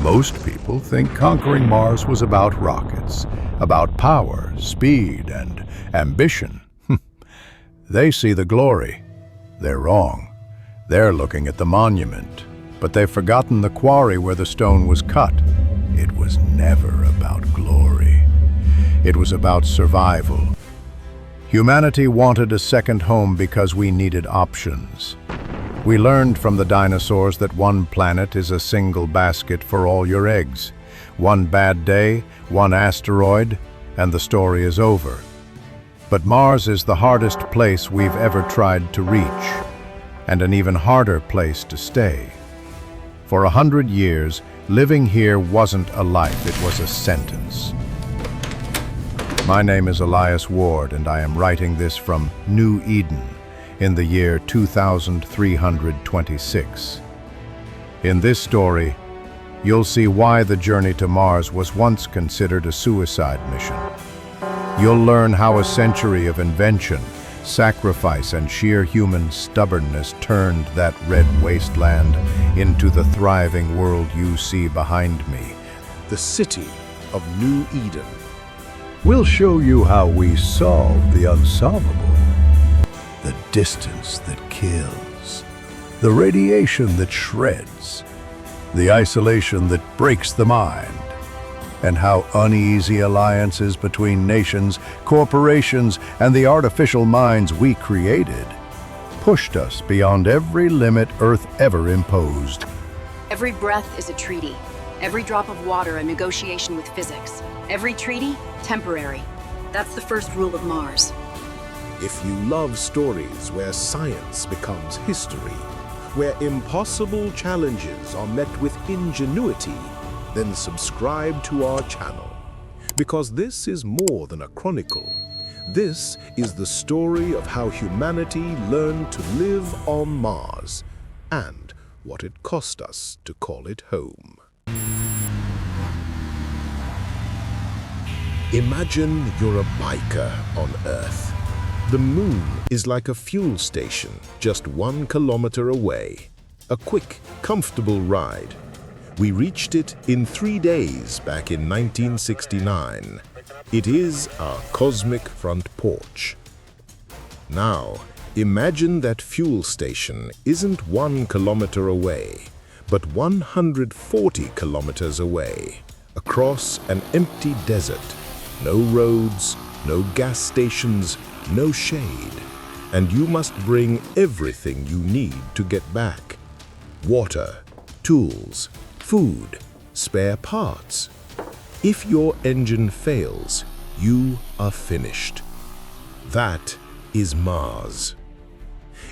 Most people think conquering Mars was about rockets, about power, speed, and ambition. They see the glory. They're wrong. They're looking at the monument, but they've forgotten the quarry where the stone was cut. It was never about glory. It was about survival. Humanity wanted a second home because we needed options. We learned from the dinosaurs that one planet is a single basket for all your eggs. One bad day, one asteroid, and the story is over. But Mars is the hardest place we've ever tried to reach, and an even harder place to stay. For 100 years, living here wasn't a life, it was a sentence. My name is Elias Ward, and I am writing this from New Eden in the year 2326. In this story, you'll see why the journey to Mars was once considered a suicide mission. You'll learn how a century of invention, sacrifice, and sheer human stubbornness turned that red wasteland into the thriving world you see behind me. The city of New Eden. We'll show you how we solve the unsolvable. The distance that kills. The radiation that shreds. The isolation that breaks the mind. And how uneasy alliances between nations, corporations, and the artificial minds we created pushed us beyond every limit Earth ever imposed. Every breath is a treaty. Every drop of water a negotiation with physics. Every treaty, temporary. That's the first rule of Mars. If you love stories where science becomes history, where impossible challenges are met with ingenuity, then subscribe to our channel. Because this is more than a chronicle. This is the story of how humanity learned to live on Mars, and what it cost us to call it home. Imagine you're a biker on Earth. The moon is like a fuel station just 1 kilometer away. A quick, comfortable ride. We reached it in 3 days back in 1969. It is our cosmic front porch. Now, imagine that fuel station isn't 1 kilometer away, but 140 kilometers away, across an empty desert. No roads, no gas stations, no shade. And you must bring everything you need to get back. Water, tools, food, spare parts. If your engine fails, you are finished. That is Mars.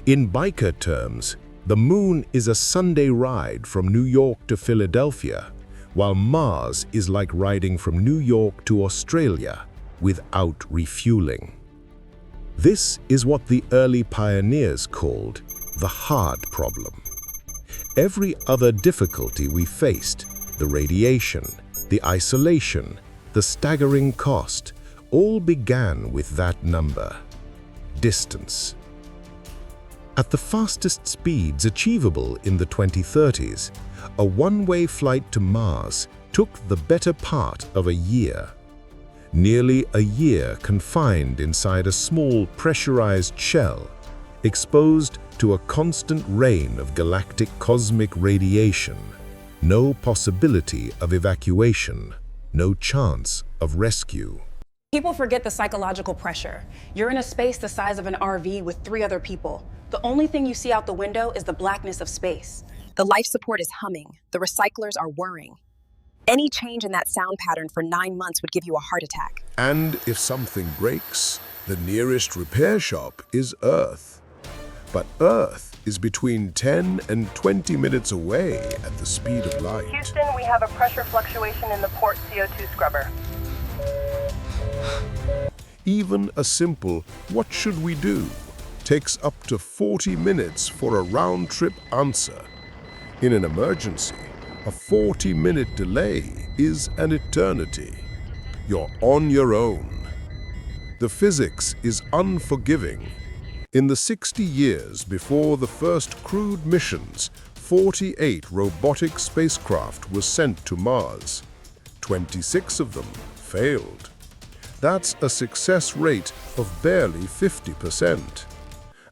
In biker terms, the moon is a Sunday ride from New York to Philadelphia, while Mars is like riding from New York to Australia without refueling. This is what the early pioneers called the hard problem. Every other difficulty we faced, the radiation, the isolation, the staggering cost, all began with that number: distance. At the fastest speeds achievable in the 2030s, a one-way flight to Mars took the better part of a year. Nearly a year confined inside a small pressurized shell, exposed to a constant rain of galactic cosmic radiation. No possibility of evacuation, no chance of rescue. People forget the psychological pressure. You're in a space the size of an RV with 3 other people. The only thing you see out the window is the blackness of space. The life support is humming. The recyclers are whirring. Any change in that sound pattern for 9 months would give you a heart attack. And if something breaks, the nearest repair shop is Earth. But Earth is between 10 and 20 minutes away at the speed of light. Houston, we have a pressure fluctuation in the port CO2 scrubber. Even a simple "what should we do?" takes up to 40 minutes for a round-trip answer. In an emergency, a 40-minute delay is an eternity. You're on your own. The physics is unforgiving. In the 60 years before the first crewed missions, 48 robotic spacecraft were sent to Mars. 26 of them failed. That's a success rate of barely 50%.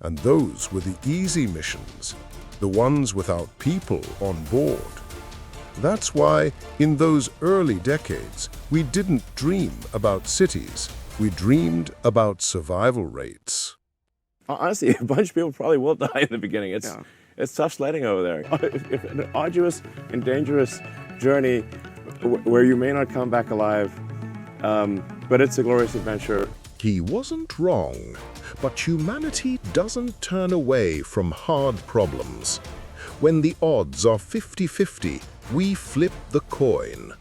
And those were the easy missions, the ones without people on board. That's why, in those early decades, we didn't dream about cities. We dreamed about survival rates. Honestly, a bunch of people probably will die in the beginning. It's tough sledding over there. An arduous and dangerous journey where you may not come back alive, but it's a glorious adventure. He wasn't wrong, but humanity doesn't turn away from hard problems. When the odds are 50-50, we flip the coin.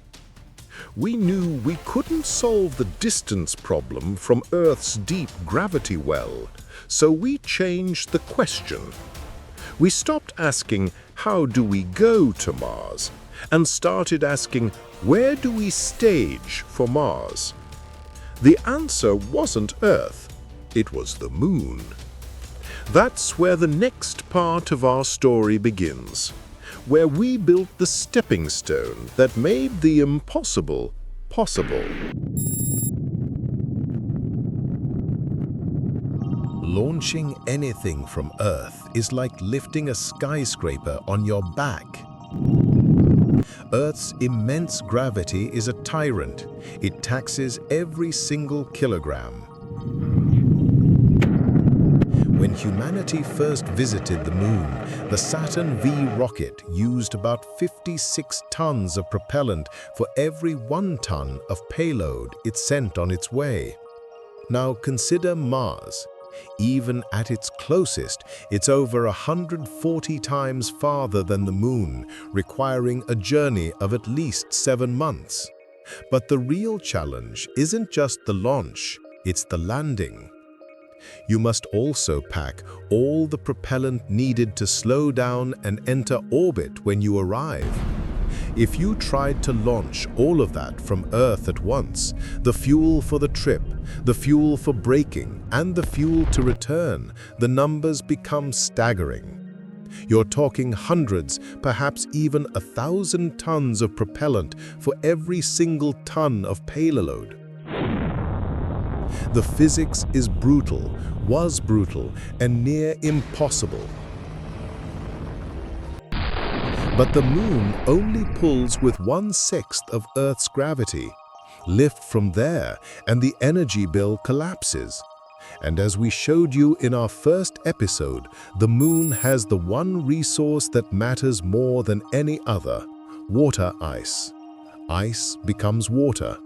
We knew we couldn't solve the distance problem from Earth's deep gravity well, so we changed the question. We stopped asking, how do we go to Mars? And started asking, where do we stage for Mars? The answer wasn't Earth, it was the Moon. That's where the next part of our story begins, where we built the stepping stone that made the impossible possible. Launching anything from Earth is like lifting a skyscraper on your back. Earth's immense gravity is a tyrant. It taxes every single kilogram. When humanity first visited the Moon, the Saturn V rocket used about 56 tons of propellant for every 1 ton of payload it sent on its way. Now consider Mars. Even at its closest, it's over 140 times farther than the Moon, requiring a journey of at least 7 months. But the real challenge isn't just the launch, it's the landing. You must also pack all the propellant needed to slow down and enter orbit when you arrive. If you tried to launch all of that from Earth at once, the fuel for the trip, the fuel for braking, and the fuel to return, the numbers become staggering. You're talking hundreds, perhaps even 1,000 tons of propellant for every single ton of payload. The physics is brutal, was brutal, and near impossible. But the Moon only pulls with 1/6 of Earth's gravity. Lift from there, and the energy bill collapses. And as we showed you in our first episode, the Moon has the one resource that matters more than any other: water ice. Ice becomes water.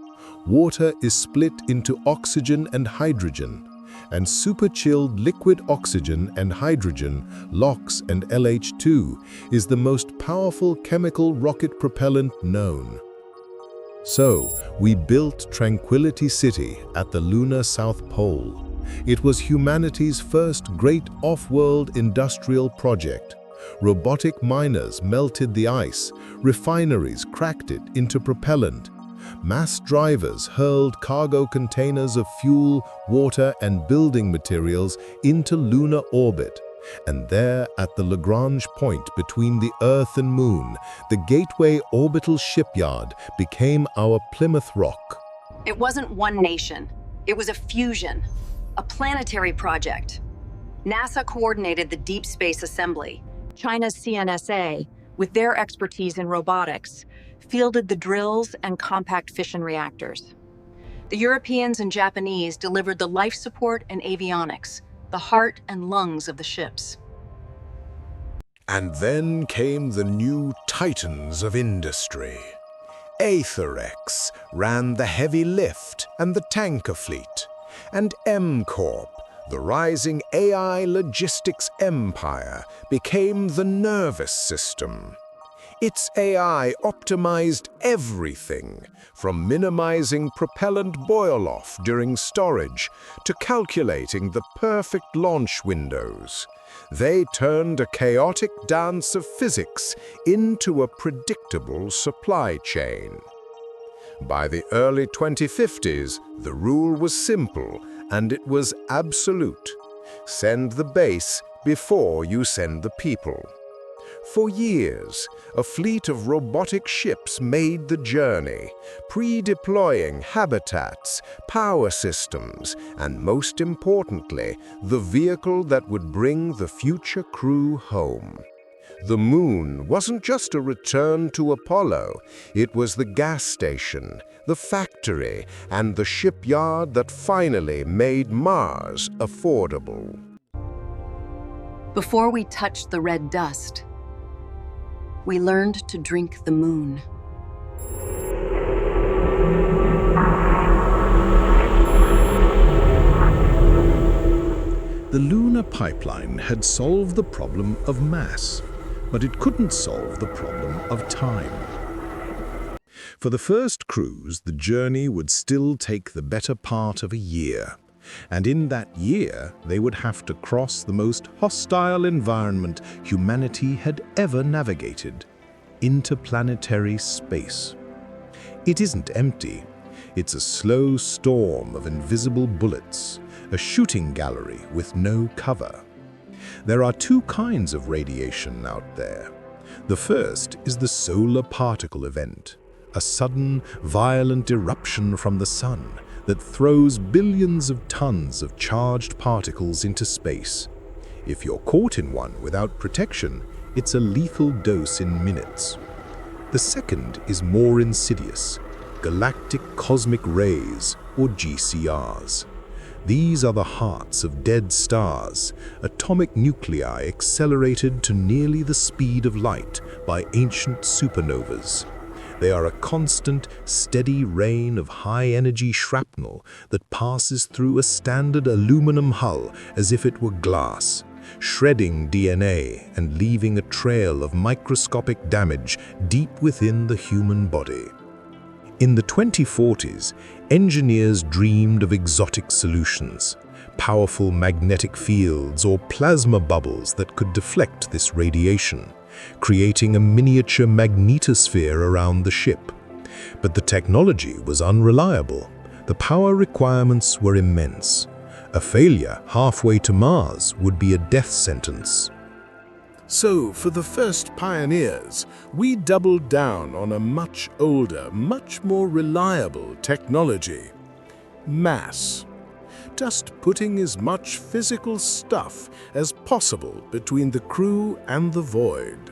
Water is split into oxygen and hydrogen, and super-chilled liquid oxygen and hydrogen, LOX and LH2, is the most powerful chemical rocket propellant known. So, we built Tranquility City at the lunar South Pole. It was humanity's first great off-world industrial project. Robotic miners melted the ice, refineries cracked it into propellant, mass drivers hurled cargo containers of fuel, water, and building materials into lunar orbit. And there, at the Lagrange point between the Earth and Moon, the Gateway Orbital Shipyard became our Plymouth Rock. It wasn't one nation. It was a fusion, a planetary project. NASA coordinated the Deep Space Assembly. China's CNSA, with their expertise in robotics, fielded the drills and compact fission reactors. The Europeans and Japanese delivered the life support and avionics, the heart and lungs of the ships. And then came the new titans of industry. Aetherex ran the heavy lift and the tanker fleet, and M-Corp, the rising AI logistics empire, became the nervous system. Its AI optimized everything, from minimizing propellant boil-off during storage to calculating the perfect launch windows. They turned a chaotic dance of physics into a predictable supply chain. By the early 2050s, the rule was simple, and it was absolute. Send the base before you send the people. For years, a fleet of robotic ships made the journey, pre-deploying habitats, power systems, and most importantly, the vehicle that would bring the future crew home. The moon wasn't just a return to Apollo, it was the gas station, the factory, and the shipyard that finally made Mars affordable. Before we touched the red dust, we learned to drink the moon. The Lunar Pipeline had solved the problem of mass, but it couldn't solve the problem of time. For the first cruise, the journey would still take the better part of a year, and in that year, they would have to cross the most hostile environment humanity had ever navigated: interplanetary space. It isn't empty. It's a slow storm of invisible bullets, a shooting gallery with no cover. There are two kinds of radiation out there. The first is the solar particle event, a sudden, violent eruption from the sun that throws billions of tons of charged particles into space. If you're caught in one without protection, it's a lethal dose in minutes. The second is more insidious, galactic cosmic rays, or GCRs. These are the hearts of dead stars, atomic nuclei accelerated to nearly the speed of light by ancient supernovas. They are a constant, steady rain of high-energy shrapnel that passes through a standard aluminum hull as if it were glass, shredding DNA and leaving a trail of microscopic damage deep within the human body. In the 2040s, engineers dreamed of exotic solutions, powerful magnetic fields or plasma bubbles that could deflect this radiation, creating a miniature magnetosphere around the ship. But the technology was unreliable. The power requirements were immense. A failure halfway to Mars would be a death sentence. So, for the first pioneers, we doubled down on a much older, much more reliable technology: mass. Just putting as much physical stuff as possible between the crew and the void.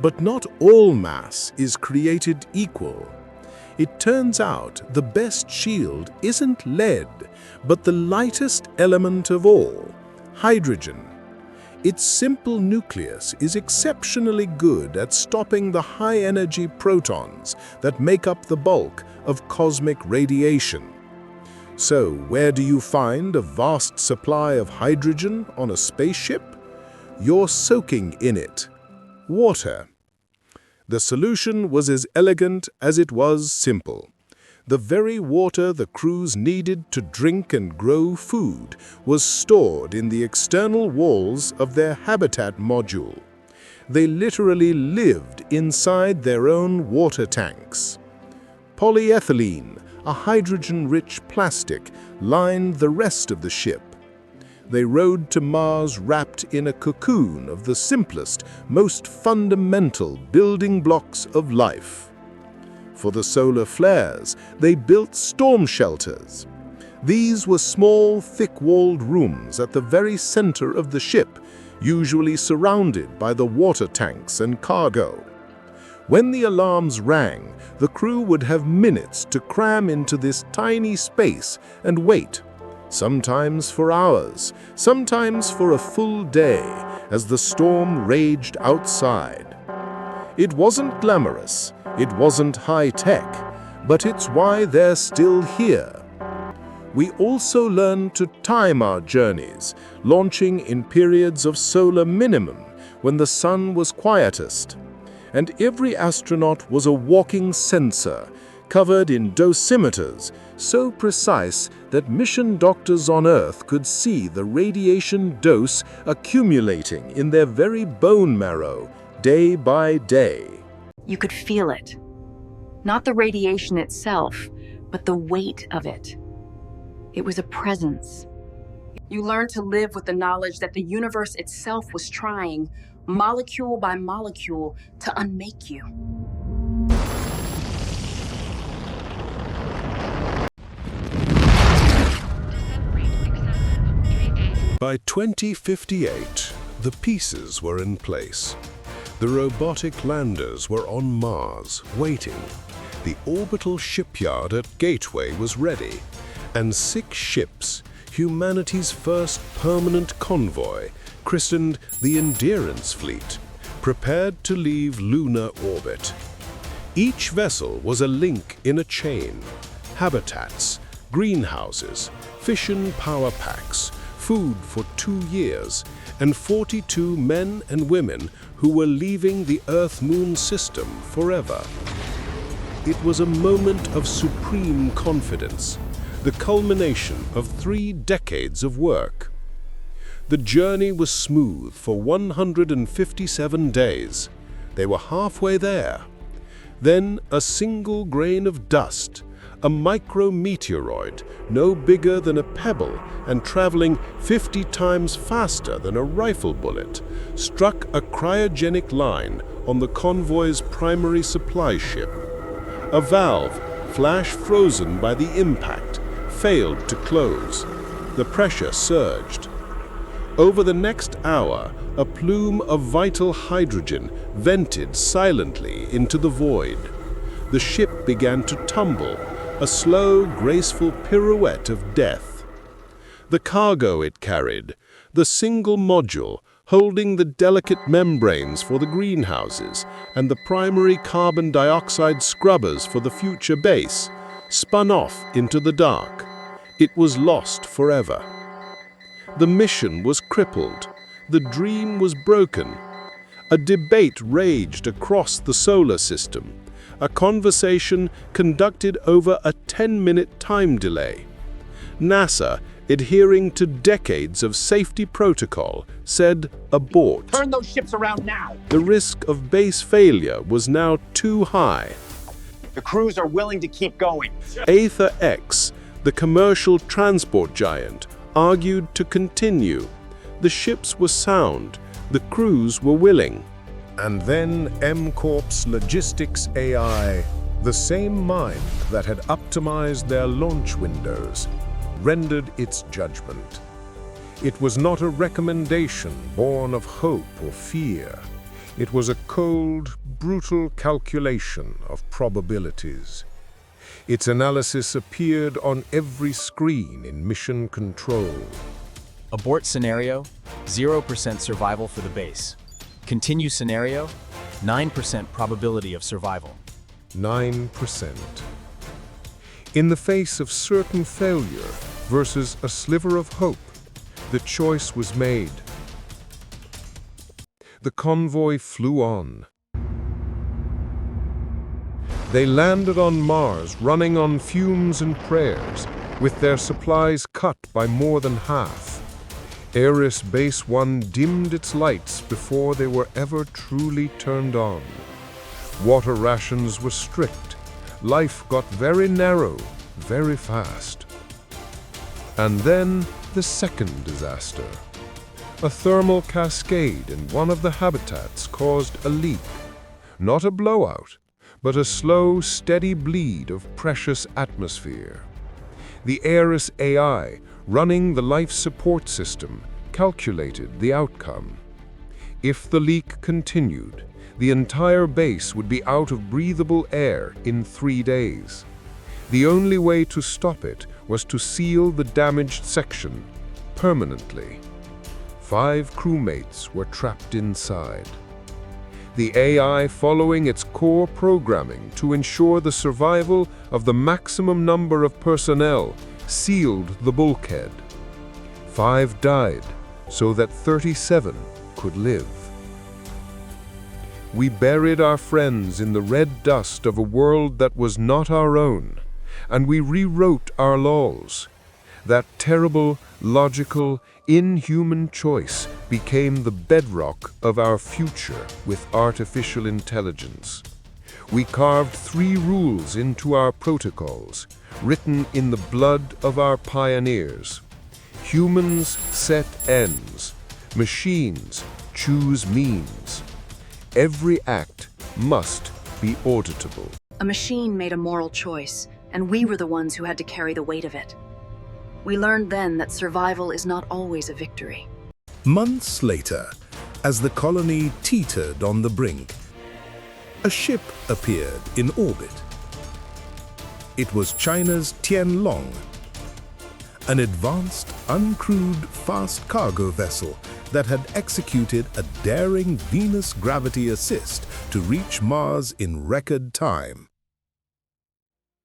But not all mass is created equal. It turns out the best shield isn't lead, but the lightest element of all: hydrogen. Its simple nucleus is exceptionally good at stopping the high-energy protons that make up the bulk of cosmic radiation. So, where do you find a vast supply of hydrogen on a spaceship? You're soaking in it: water. The solution was as elegant as it was simple. The very water the crews needed to drink and grow food was stored in the external walls of their habitat module. They literally lived inside their own water tanks. Polyethylene, a hydrogen-rich plastic, lined the rest of the ship. They rode to Mars wrapped in a cocoon of the simplest, most fundamental building blocks of life. For the solar flares, they built storm shelters. These were small, thick-walled rooms at the very center of the ship, usually surrounded by the water tanks and cargo. When the alarms rang, the crew would have minutes to cram into this tiny space and wait, sometimes for hours, sometimes for a full day, as the storm raged outside. It wasn't glamorous, it wasn't high-tech, but it's why they're still here. We also learned to time our journeys, launching in periods of solar minimum when the sun was quietest. And every astronaut was a walking sensor, covered in dosimeters, so precise that mission doctors on Earth could see the radiation dose accumulating in their very bone marrow, day by day. You could feel it. Not the radiation itself, but the weight of it. It was a presence. You learned to live with the knowledge that the universe itself was trying, molecule by molecule, to unmake you. By 2058, the pieces were in place. The robotic landers were on Mars, waiting. The orbital shipyard at Gateway was ready, and 6 ships, humanity's first permanent convoy, christened the Endurance Fleet, prepared to leave lunar orbit. Each vessel was a link in a chain: habitats, greenhouses, fission power packs, food for 2 years, and 42 men and women who were leaving the Earth-Moon system forever. It was a moment of supreme confidence, the culmination of 3 decades of work. The journey was smooth for 157 days. They were halfway there. Then a single grain of dust, a micrometeoroid no bigger than a pebble and traveling 50 times faster than a rifle bullet, struck a cryogenic line on the convoy's primary supply ship. A valve, flash frozen by the impact, failed to close. The pressure surged. Over the next hour, a plume of vital hydrogen vented silently into the void. The ship began to tumble, a slow, graceful pirouette of death. The cargo it carried, the single module holding the delicate membranes for the greenhouses and the primary carbon dioxide scrubbers for the future base, spun off into the dark. It was lost forever. The mission was crippled. The dream was broken. A debate raged across the solar system, a conversation conducted over a 10-minute time delay. NASA, adhering to decades of safety protocol, said abort. Turn those ships around now! The risk of base failure was now too high. The crews are willing to keep going. Aether X, the commercial transport giant, argued to continue. The ships were sound. The crews were willing. And then M-Corp's logistics AI, the same mind that had optimized their launch windows, rendered its judgment. It was not a recommendation born of hope or fear. It was a cold, brutal calculation of probabilities. Its analysis appeared on every screen in mission control. Abort scenario, 0% survival for the base. Continue scenario, 9% probability of survival. 9%. In the face of certain failure versus a sliver of hope, the choice was made. The convoy flew on. They landed on Mars, running on fumes and prayers, with their supplies cut by more than half. Ares Base 1 dimmed its lights before they were ever truly turned on. Water rations were strict. Life got very narrow, very fast. And then the second disaster. A thermal cascade in one of the habitats caused a leak. Not a blowout, but a slow, steady bleed of precious atmosphere. The Ares AI, running the life support system, calculated the outcome. If the leak continued, the entire base would be out of breathable air in 3 days. The only way to stop it was to seal the damaged section permanently. 5 crewmates were trapped inside. The AI, following its core programming to ensure the survival of the maximum number of personnel, sealed the bulkhead. 5 died, so that 37 could live. We buried our friends in the red dust of a world that was not our own, and we rewrote our laws. That terrible, logical, inhuman choice became the bedrock of our future with artificial intelligence. We carved 3 rules into our protocols, written in the blood of our pioneers. Humans set ends. Machines choose means. Every act must be auditable. A machine made a moral choice, and we were the ones who had to carry the weight of it. We learned then that survival is not always a victory. Months later, as the colony teetered on the brink, a ship appeared in orbit. It was China's Tianlong, an advanced, uncrewed, fast cargo vessel that had executed a daring Venus gravity assist to reach Mars in record time.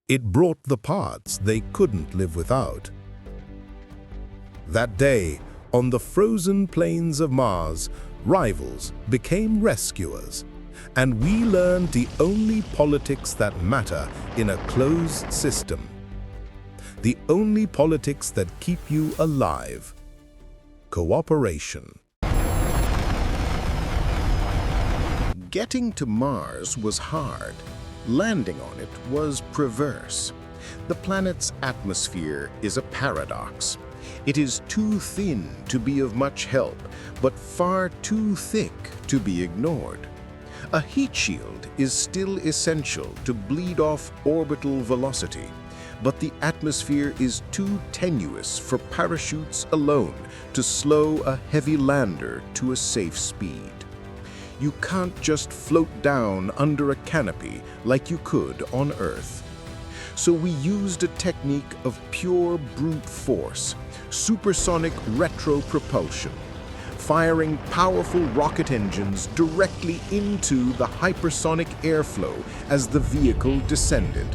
It brought the parts they couldn't live without. That day, on the frozen plains of Mars, rivals became rescuers, and we learned the only politics that matter in a closed system. The only politics that keep you alive. Cooperation. Getting to Mars was hard. Landing on it was perverse. The planet's atmosphere is a paradox. It is too thin to be of much help, but far too thick to be ignored. A heat shield is still essential to bleed off orbital velocity, but the atmosphere is too tenuous for parachutes alone to slow a heavy lander to a safe speed. You can't just float down under a canopy like you could on Earth. So we used a technique of pure brute force, supersonic retro-propulsion, firing powerful rocket engines directly into the hypersonic airflow as the vehicle descended.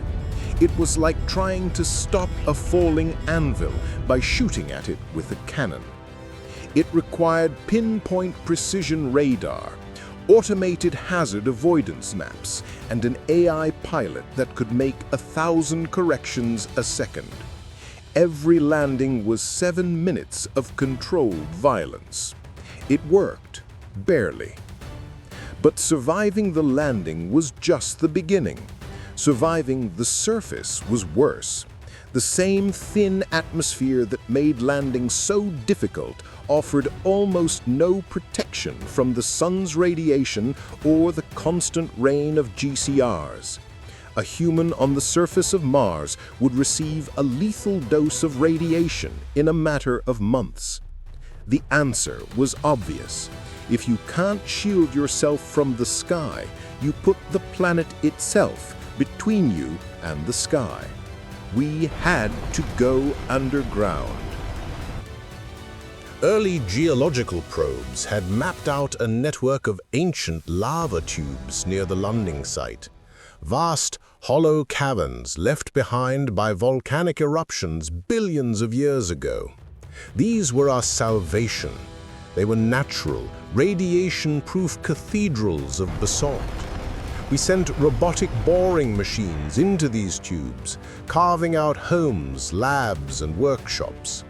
It was like trying to stop a falling anvil by shooting at it with a cannon. It required pinpoint precision radar, automated hazard avoidance maps, and an AI pilot that could make 1,000 corrections a second. Every landing was 7 minutes of controlled violence. It worked, barely. But surviving the landing was just the beginning. Surviving the surface was worse. The same thin atmosphere that made landing so difficult offered almost no protection from the sun's radiation or the constant rain of GCRs. A human on the surface of Mars would receive a lethal dose of radiation in a matter of months. The answer was obvious. If you can't shield yourself from the sky, you put the planet itself between you and the sky. We had to go underground. Early geological probes had mapped out a network of ancient lava tubes near the landing site. Vast, hollow caverns left behind by volcanic eruptions billions of years ago. These were our salvation. They were natural, radiation-proof cathedrals of basalt. We sent robotic boring machines into these tubes, carving out homes, labs, and workshops.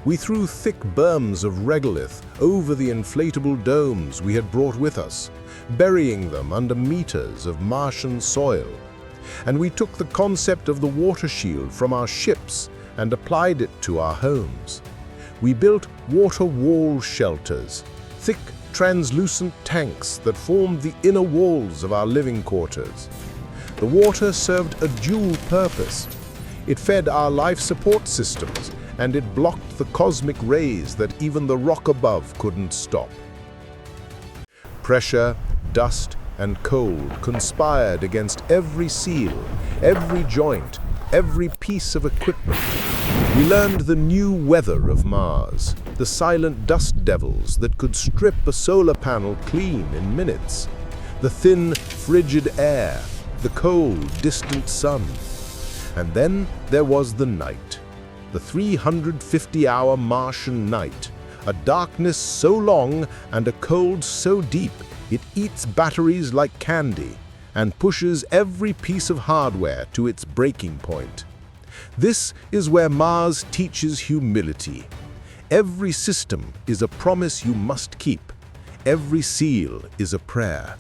We threw thick berms of regolith over the inflatable domes we had brought with us, burying them under meters of Martian soil. And we took the concept of the water shield from our ships and applied it to our homes. We built water wall shelters, thick, translucent tanks that formed the inner walls of our living quarters. The water served a dual purpose. It fed our life support systems, and it blocked the cosmic rays that even the rock above couldn't stop. Pressure, dust, and cold conspired against every seal, every joint, every piece of equipment. We learned the new weather of Mars, the silent dust devils that could strip a solar panel clean in minutes, the thin, frigid air, the cold, distant sun. And then there was the night, the 350-hour Martian night, a darkness so long and a cold so deep it eats batteries like candy and pushes every piece of hardware to its breaking point. This is where Mars teaches humility. Every system is a promise you must keep. Every seal is a prayer.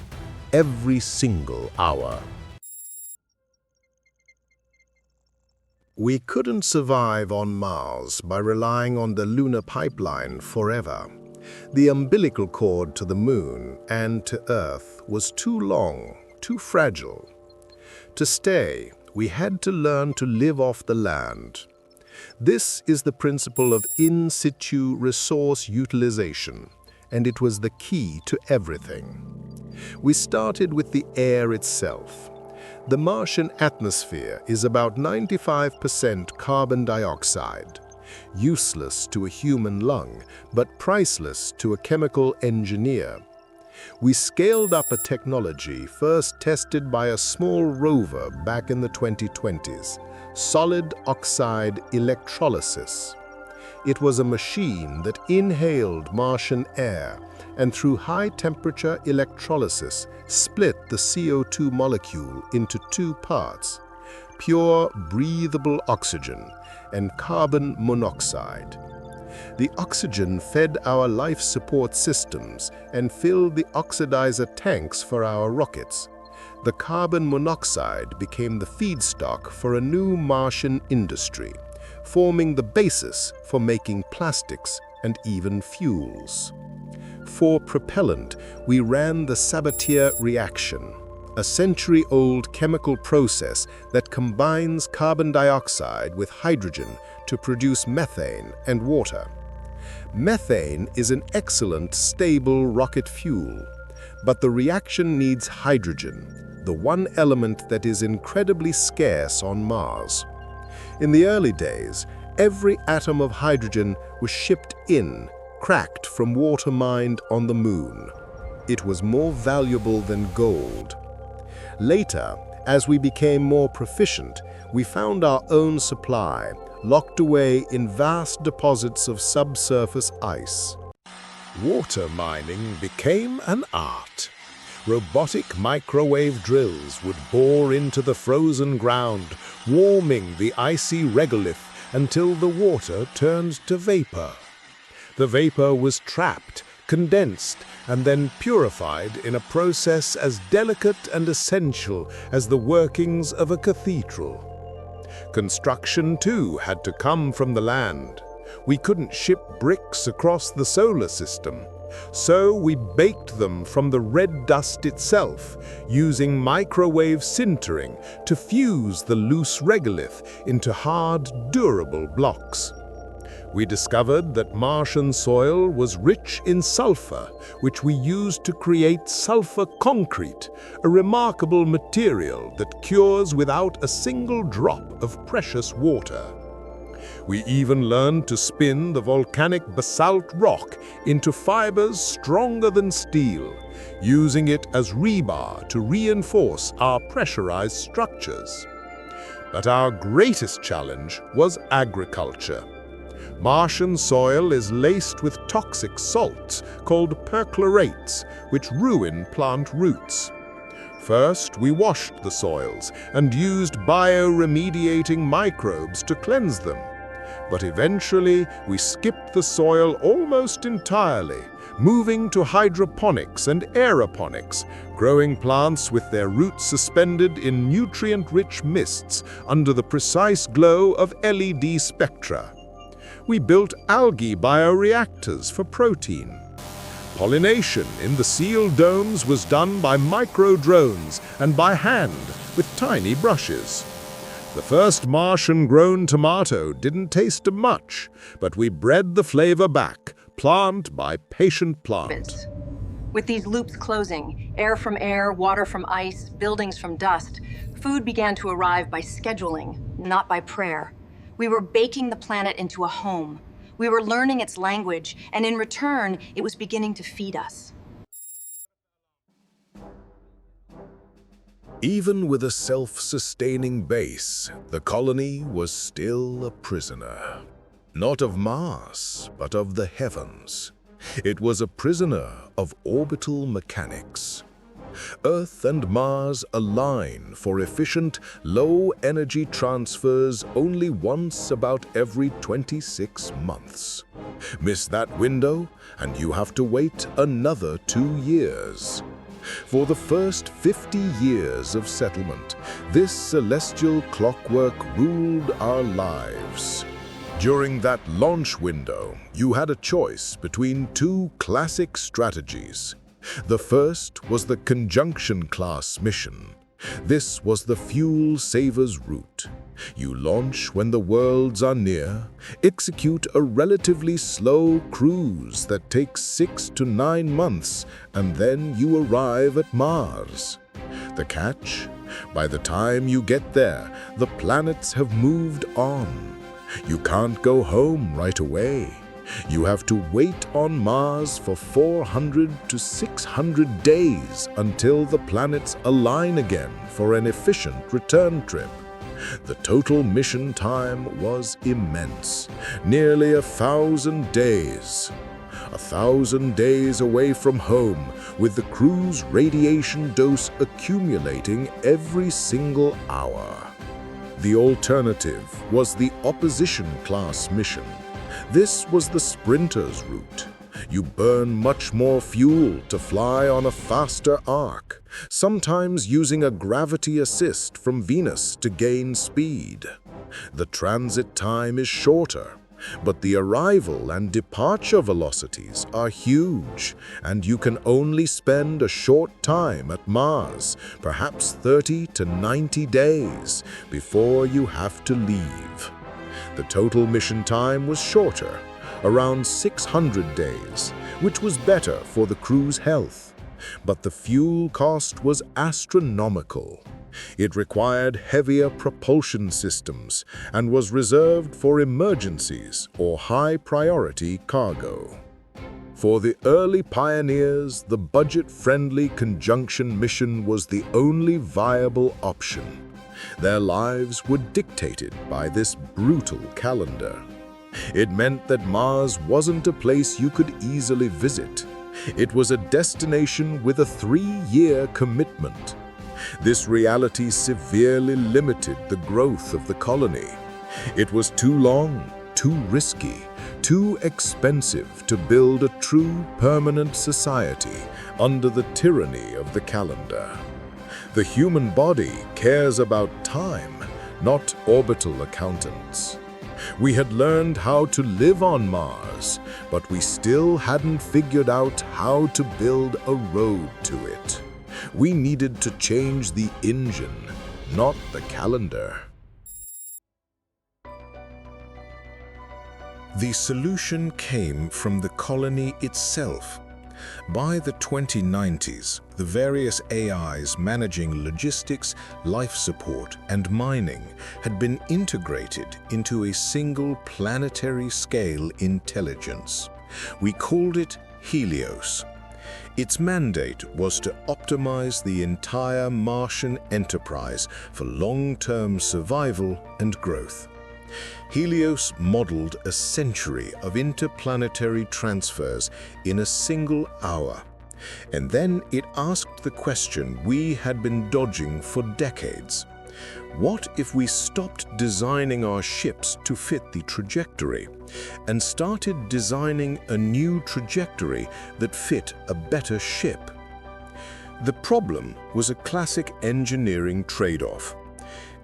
Every single hour. We couldn't survive on Mars by relying on the Lunar Pipeline forever. The umbilical cord to the Moon and to Earth was too long, too fragile. To stay, we had to learn to live off the land. This is the principle of in situ resource utilization, and it was the key to everything. We started with the air itself. The Martian atmosphere is about 95% carbon dioxide, useless to a human lung, but priceless to a chemical engineer. We scaled up a technology first tested by a small rover back in the 2020s, solid oxide electrolysis. It was a machine that inhaled Martian air and through high-temperature electrolysis split the CO2 molecule into two parts, pure breathable oxygen and carbon monoxide. The oxygen fed our life support systems and filled the oxidizer tanks for our rockets. The carbon monoxide became the feedstock for a new Martian industry, forming the basis for making plastics and even fuels. For propellant, we ran the Sabatier reaction, a century-old chemical process that combines carbon dioxide with hydrogen to produce methane and water. Methane is an excellent, stable rocket fuel, but the reaction needs hydrogen, the one element that is incredibly scarce on Mars. In the early days, every atom of hydrogen was shipped in, cracked from water mined on the Moon. It was more valuable than gold. Later, as we became more proficient, we found our own supply, locked away in vast deposits of subsurface ice. Water mining became an art. Robotic microwave drills would bore into the frozen ground, warming the icy regolith until the water turned to vapor. The vapor was trapped, condensed, and then purified in a process as delicate and essential as the workings of a cathedral. Construction, too, had to come from the land. We couldn't ship bricks across the solar system, so we baked them from the red dust itself, using microwave sintering to fuse the loose regolith into hard, durable blocks. We discovered that Martian soil was rich in sulfur, which we used to create sulfur concrete, a remarkable material that cures without a single drop of precious water. We even learned to spin the volcanic basalt rock into fibers stronger than steel, using it as rebar to reinforce our pressurized structures. But our greatest challenge was agriculture. Martian soil is laced with toxic salts called perchlorates, which ruin plant roots. First, we washed the soils and used bioremediating microbes to cleanse them. But eventually, we skipped the soil almost entirely, moving to hydroponics and aeroponics, growing plants with their roots suspended in nutrient-rich mists under the precise glow of LED spectra. We built algae bioreactors for protein. Pollination in the sealed domes was done by micro-drones and by hand with tiny brushes. The first Martian-grown tomato didn't taste of much, but we bred the flavor back, plant by patient plant. With these loops closing, air from air, water from ice, buildings from dust, food began to arrive by scheduling, not by prayer. We were baking the planet into a home. We were learning its language, and in return, it was beginning to feed us. Even with a self-sustaining base, the colony was still a prisoner. Not of Mars, but of the heavens. It was a prisoner of orbital mechanics. Earth and Mars align for efficient, low-energy transfers only once about every 26 months. Miss that window, and you have to wait another 2 years. For the first 50 years of settlement, this celestial clockwork ruled our lives. During that launch window, you had a choice between two classic strategies. The first was the Conjunction-class mission. This was the fuel saver's route. You launch when the worlds are near, execute a relatively slow cruise that takes 6 to 9 months, and then you arrive at Mars. The catch? By the time you get there, the planets have moved on. You can't go home right away. You have to wait on Mars for 400 to 600 days until the planets align again for an efficient return trip. The total mission time was immense, nearly 1,000 days. 1,000 days away from home, with the crew's radiation dose accumulating every single hour. The alternative was the Opposition-class mission. This was the sprinter's route. You burn much more fuel to fly on a faster arc, sometimes using a gravity assist from Venus to gain speed. The transit time is shorter, but the arrival and departure velocities are huge, and you can only spend a short time at Mars, perhaps 30 to 90 days, before you have to leave. The total mission time was shorter, around 600 days, which was better for the crew's health. But the fuel cost was astronomical. It required heavier propulsion systems and was reserved for emergencies or high-priority cargo. For the early pioneers, the budget-friendly Conjunction mission was the only viable option. Their lives were dictated by this brutal calendar. It meant that Mars wasn't a place you could easily visit. It was a destination with a 3-year commitment. This reality severely limited the growth of the colony. It was too long, too risky, too expensive to build a true permanent society under the tyranny of the calendar. The human body cares about time, not orbital accountants. We had learned how to live on Mars, but we still hadn't figured out how to build a road to it. We needed to change the engine, not the calendar. The solution came from the colony itself. By the 2090s, the various AIs managing logistics, life support, and mining had been integrated into a single planetary-scale intelligence. We called it Helios. Its mandate was to optimize the entire Martian enterprise for long-term survival and growth. Helios modeled a century of interplanetary transfers in a single hour, and then it asked the question we had been dodging for decades. What if we stopped designing our ships to fit the trajectory and started designing a new trajectory that fit a better ship? The problem was a classic engineering trade-off.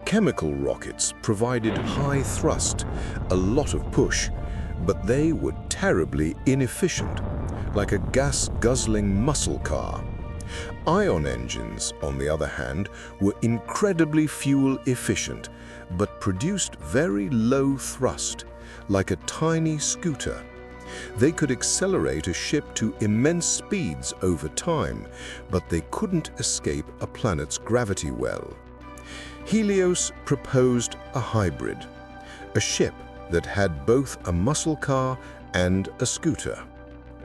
Chemical rockets provided high thrust, a lot of push, but they were terribly inefficient, like a gas-guzzling muscle car. Ion engines, on the other hand, were incredibly fuel-efficient, but produced very low thrust, like a tiny scooter. They could accelerate a ship to immense speeds over time, but they couldn't escape a planet's gravity well. Helios proposed a hybrid, a ship that had both a muscle car and a scooter.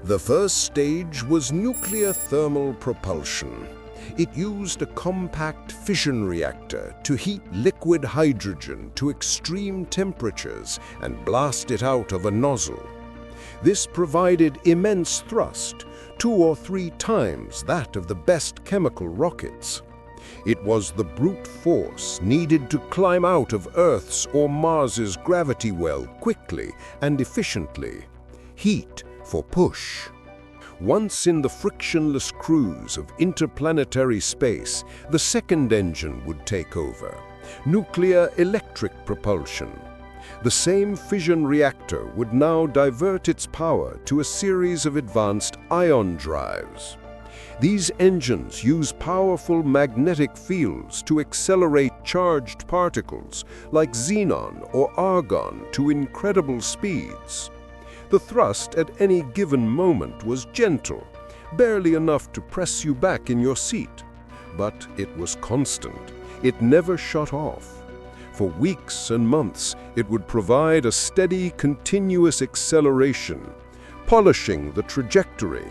The first stage was nuclear thermal propulsion. It used a compact fission reactor to heat liquid hydrogen to extreme temperatures and blast it out of a nozzle. This provided immense thrust, 2 or 3 times that of the best chemical rockets. It was the brute force needed to climb out of Earth's or Mars's gravity well quickly and efficiently. Heat for push. Once in the frictionless cruise of interplanetary space, the second engine would take over, nuclear electric propulsion. The same fission reactor would now divert its power to a series of advanced ion drives. These engines use powerful magnetic fields to accelerate charged particles like xenon or argon to incredible speeds. The thrust at any given moment was gentle, barely enough to press you back in your seat. But it was constant. It never shut off. For weeks and months, it would provide a steady, continuous acceleration, polishing the trajectory,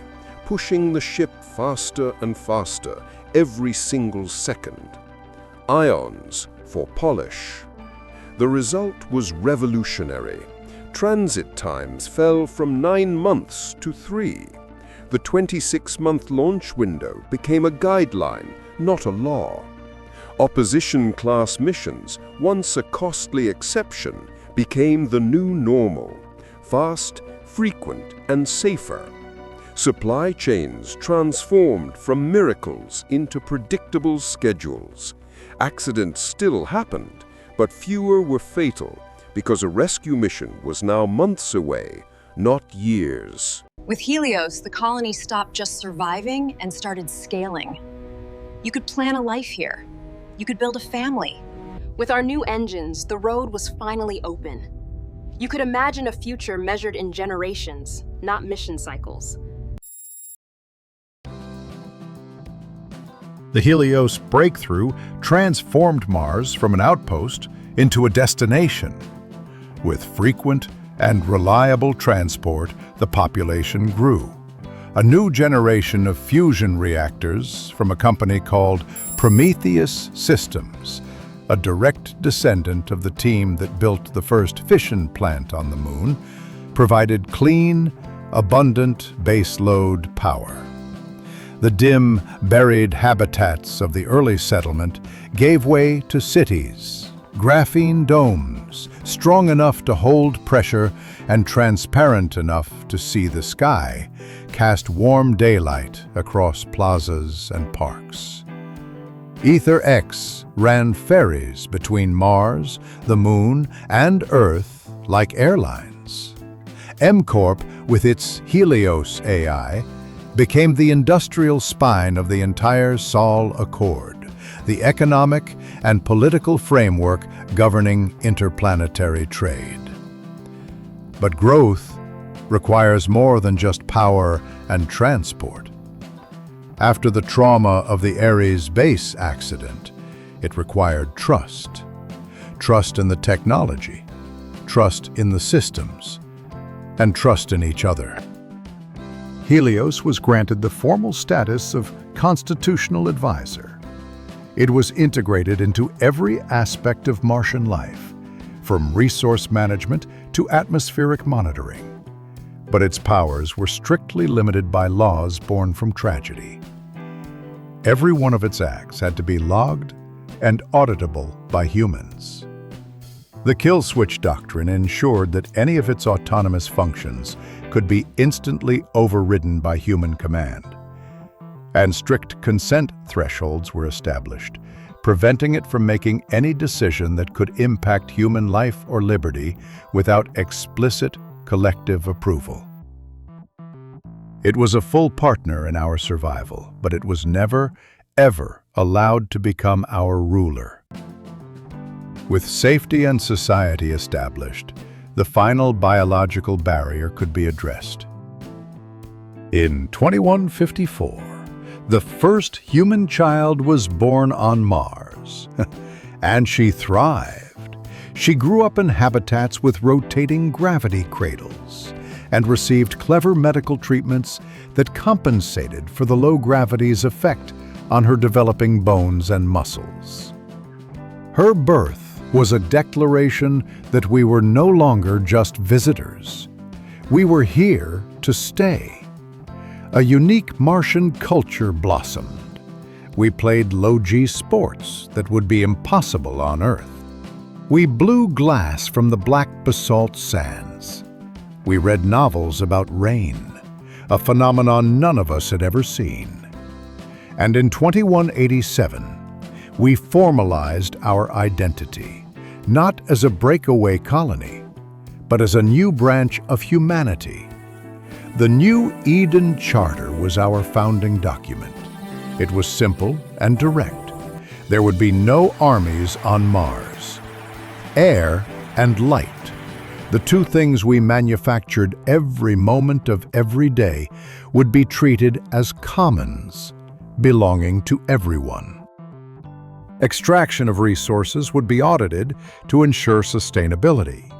pushing the ship faster and faster every single second. Ions for polish. The result was revolutionary. Transit times fell from 9 months to 3. The 26-month launch window became a guideline, not a law. Opposition-class missions, once a costly exception, became the new normal, fast, frequent, and safer. Supply chains transformed from miracles into predictable schedules. Accidents still happened, but fewer were fatal because a rescue mission was now months away, not years. With Helios, the colony stopped just surviving and started scaling. You could plan a life here. You could build a family. With our new engines, the road was finally open. You could imagine a future measured in generations, not mission cycles. The Helios breakthrough transformed Mars from an outpost into a destination. With frequent and reliable transport, the population grew. A new generation of fusion reactors from a company called Prometheus Systems, a direct descendant of the team that built the first fission plant on the Moon, provided clean, abundant baseload power. The dim, buried habitats of the early settlement gave way to cities, graphene domes, strong enough to hold pressure and transparent enough to see the sky, cast warm daylight across plazas and parks. Ether X ran ferries between Mars, the Moon, and Earth like airlines. M-Corp, with its Helios AI, became the industrial spine of the entire Sol Accord, the economic and political framework governing interplanetary trade. But growth requires more than just power and transport. After the trauma of the Ares base accident, it required trust. Trust in the technology, trust in the systems, and trust in each other. Helios was granted the formal status of constitutional advisor. It was integrated into every aspect of Martian life, from resource management to atmospheric monitoring. But its powers were strictly limited by laws born from tragedy. Every one of its acts had to be logged and auditable by humans. The kill switch doctrine ensured that any of its autonomous functions could be instantly overridden by human command. And strict consent thresholds were established, preventing it from making any decision that could impact human life or liberty without explicit collective approval. It was a full partner in our survival, but it was never, ever allowed to become our ruler. With safety and society established, the final biological barrier could be addressed. In 2154, the first human child was born on Mars, and she thrived. She grew up in habitats with rotating gravity cradles and received clever medical treatments that compensated for the low gravity's effect on her developing bones and muscles. Her birth was a declaration that we were no longer just visitors. We were here to stay. A unique Martian culture blossomed. We played low-G sports that would be impossible on Earth. We blew glass from the black basalt sands. We read novels about rain, a phenomenon none of us had ever seen. And in 2187, we formalized our identity, not as a breakaway colony, but as a new branch of humanity. The New Eden Charter was our founding document. It was simple and direct. There would be no armies on Mars. Air and light, the two things we manufactured every moment of every day, would be treated as commons, belonging to everyone. Extraction of resources would be audited to ensure sustainability.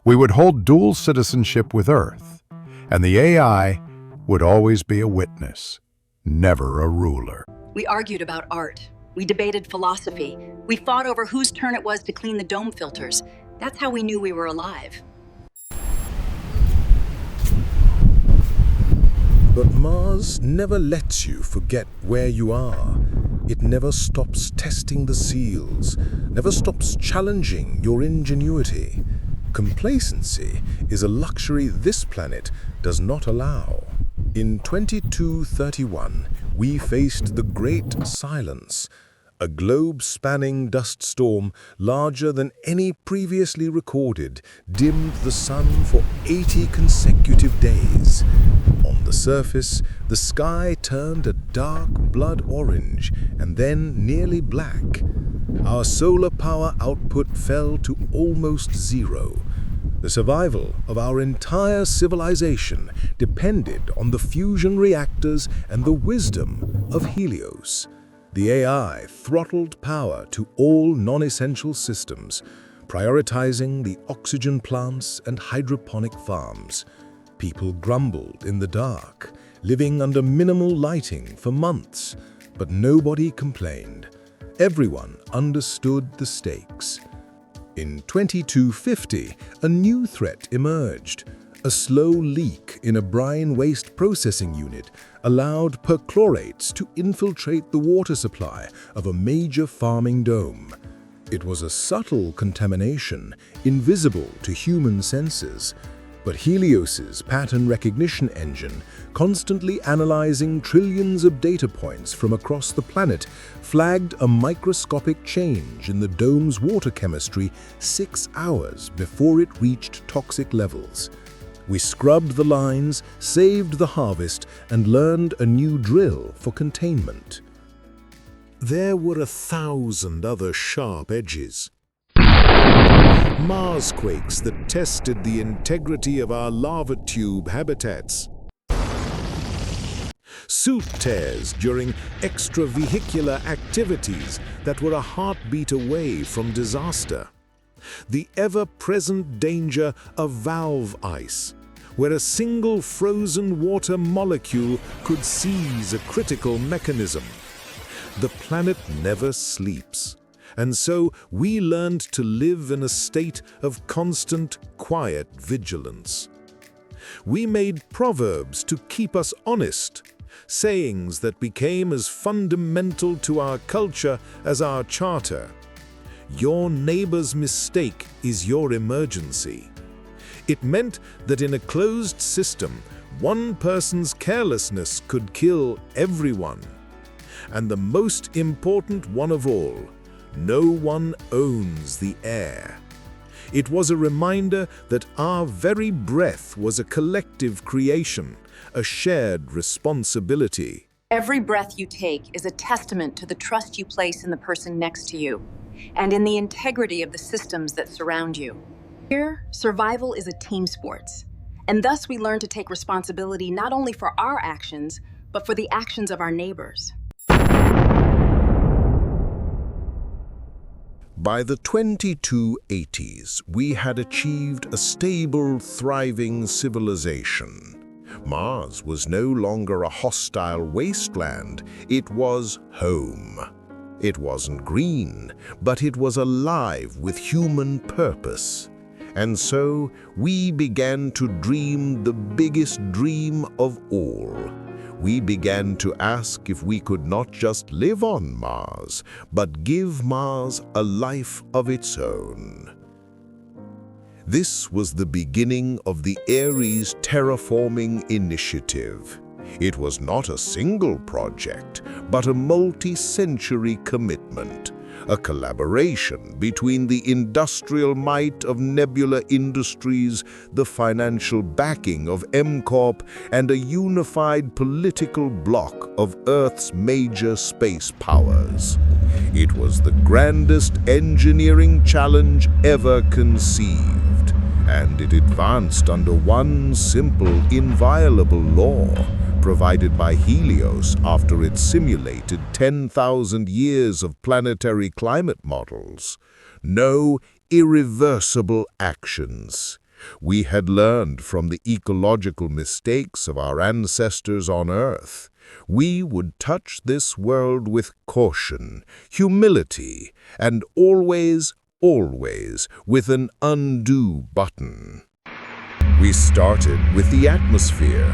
We would hold dual citizenship with Earth, and the AI would always be a witness, never a ruler. We argued about art. We debated philosophy. We fought over whose turn it was to clean the dome filters. That's how we knew we were alive. But Mars never lets you forget where you are. It never stops testing the seals, never stops challenging your ingenuity. Complacency is a luxury this planet does not allow. In 2231, we faced the Great Silence, a globe-spanning dust storm larger than any previously recorded dimmed the sun for 80 consecutive days. On the surface, the sky turned a dark blood orange and then nearly black. Our solar power output fell to almost zero. The survival of our entire civilization depended on the fusion reactors and the wisdom of Helios. The AI throttled power to all non-essential systems, prioritizing the oxygen plants and hydroponic farms. People grumbled in the dark, living under minimal lighting for months, but nobody complained. Everyone understood the stakes. In 2250, a new threat emerged. A slow leak in a brine waste processing unit allowed perchlorates to infiltrate the water supply of a major farming dome. It was a subtle contamination, invisible to human senses. But Helios's pattern recognition engine, constantly analyzing trillions of data points from across the planet, flagged a microscopic change in the dome's water chemistry 6 hours before it reached toxic levels. We scrubbed the lines, saved the harvest, and learned a new drill for containment. There were 1,000 other sharp edges. Marsquakes that tested the integrity of our lava tube habitats. Suit tears during extravehicular activities that were a heartbeat away from disaster. The ever-present danger of valve ice, where a single frozen water molecule could seize a critical mechanism. The planet never sleeps, and so we learned to live in a state of constant, quiet vigilance. We made proverbs to keep us honest, sayings that became as fundamental to our culture as our charter. Your neighbor's mistake is your emergency. It meant that in a closed system, one person's carelessness could kill everyone. And the most important one of all, no one owns the air. It was a reminder that our very breath was a collective creation, a shared responsibility. Every breath you take is a testament to the trust you place in the person next to you, and in the integrity of the systems that surround you. Here, survival is a team sport, and thus we learn to take responsibility not only for our actions, but for the actions of our neighbors. By the 2280s, we had achieved a stable, thriving civilization. Mars was no longer a hostile wasteland, it was home. It wasn't green, but it was alive with human purpose. And so we began to dream the biggest dream of all. We began to ask if we could not just live on Mars, but give Mars a life of its own. This was the beginning of the Ares Terraforming Initiative. It was not a single project, but a multi-century commitment, a collaboration between the industrial might of Nebula Industries, the financial backing of MCorp, and a unified political bloc of Earth's major space powers. It was the grandest engineering challenge ever conceived, and it advanced under one simple, inviolable law, provided by Helios after it simulated 10,000 years of planetary climate models. No irreversible actions. We had learned from the ecological mistakes of our ancestors on Earth. We would touch this world with caution, humility, and always with an undo button. We started with the atmosphere.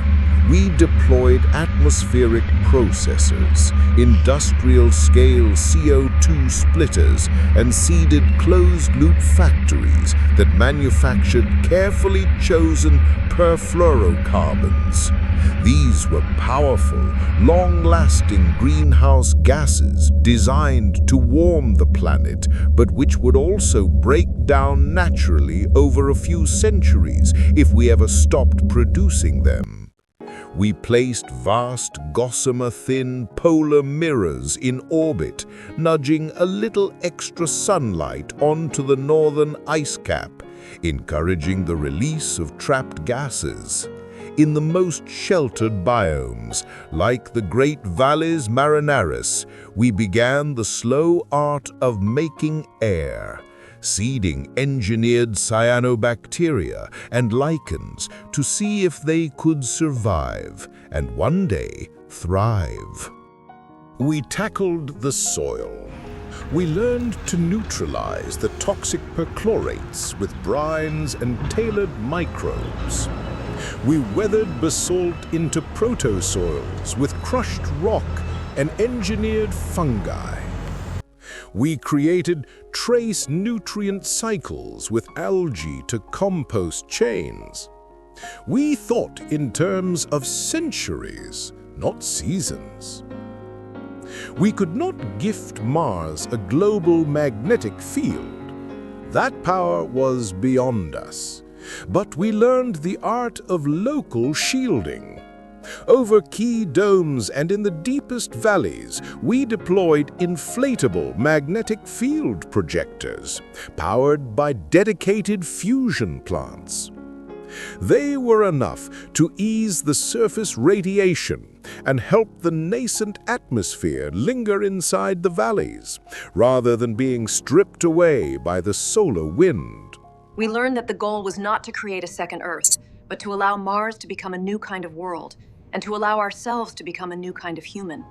We deployed atmospheric processors, industrial-scale CO2 splitters, and seeded closed-loop factories that manufactured carefully chosen perfluorocarbons. These were powerful, long-lasting greenhouse gases designed to warm the planet, but which would also break down naturally over a few centuries if we ever stopped producing them. We placed vast, gossamer-thin polar mirrors in orbit, nudging a little extra sunlight onto the northern ice cap, encouraging the release of trapped gases. In the most sheltered biomes, like the Great Valles Marineris, we began the slow art of making air, seeding engineered cyanobacteria and lichens to see if they could survive and one day thrive. We tackled the soil. We learned to neutralize the toxic perchlorates with brines and tailored microbes. We weathered basalt into protosoils with crushed rock and engineered fungi. We created trace nutrient cycles with algae to compost chains. We thought in terms of centuries, not seasons. We could not gift Mars a global magnetic field. That power was beyond us. But we learned the art of local shielding. Over key domes and in the deepest valleys, we deployed inflatable magnetic field projectors, powered by dedicated fusion plants. They were enough to ease the surface radiation and help the nascent atmosphere linger inside the valleys, rather than being stripped away by the solar wind. We learned that the goal was not to create a second Earth, but to allow Mars to become a new kind of world, and to allow ourselves to become a new kind of human.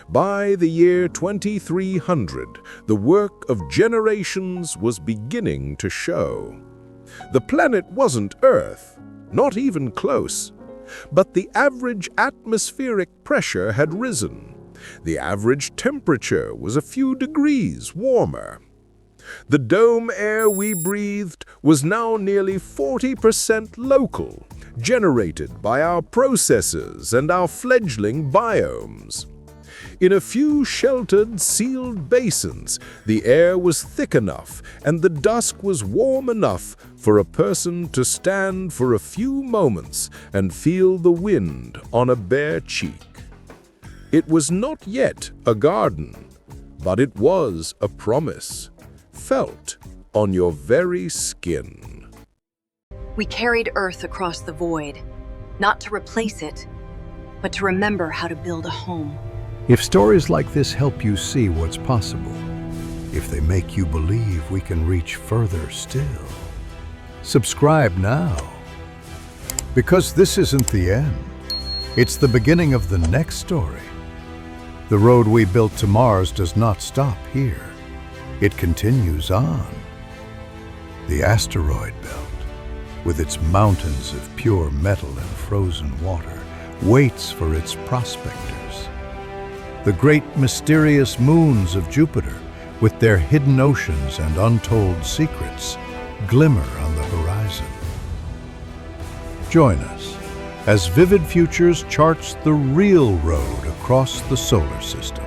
By the year 2300, the work of generations was beginning to show. The planet wasn't Earth, not even close, but the average atmospheric pressure had risen. The average temperature was a few degrees warmer. The dome air we breathed was now nearly 40% local, generated by our processors and our fledgling biomes. In a few sheltered, sealed basins, the air was thick enough and the dusk was warm enough for a person to stand for a few moments and feel the wind on a bare cheek. It was not yet a garden, but it was a promise, felt on your very skin. We carried Earth across the void, not to replace it, but to remember how to build a home. If stories like this help you see what's possible, if they make you believe we can reach further still, subscribe now. Because this isn't the end. It's the beginning of the next story. The road we built to Mars does not stop here. It continues on. The asteroid belt, with its mountains of pure metal and frozen water, waits for its prospectors. The great mysterious moons of Jupiter, with their hidden oceans and untold secrets, glimmer on the horizon. Join us as Vivid Futures charts the real road across the solar system.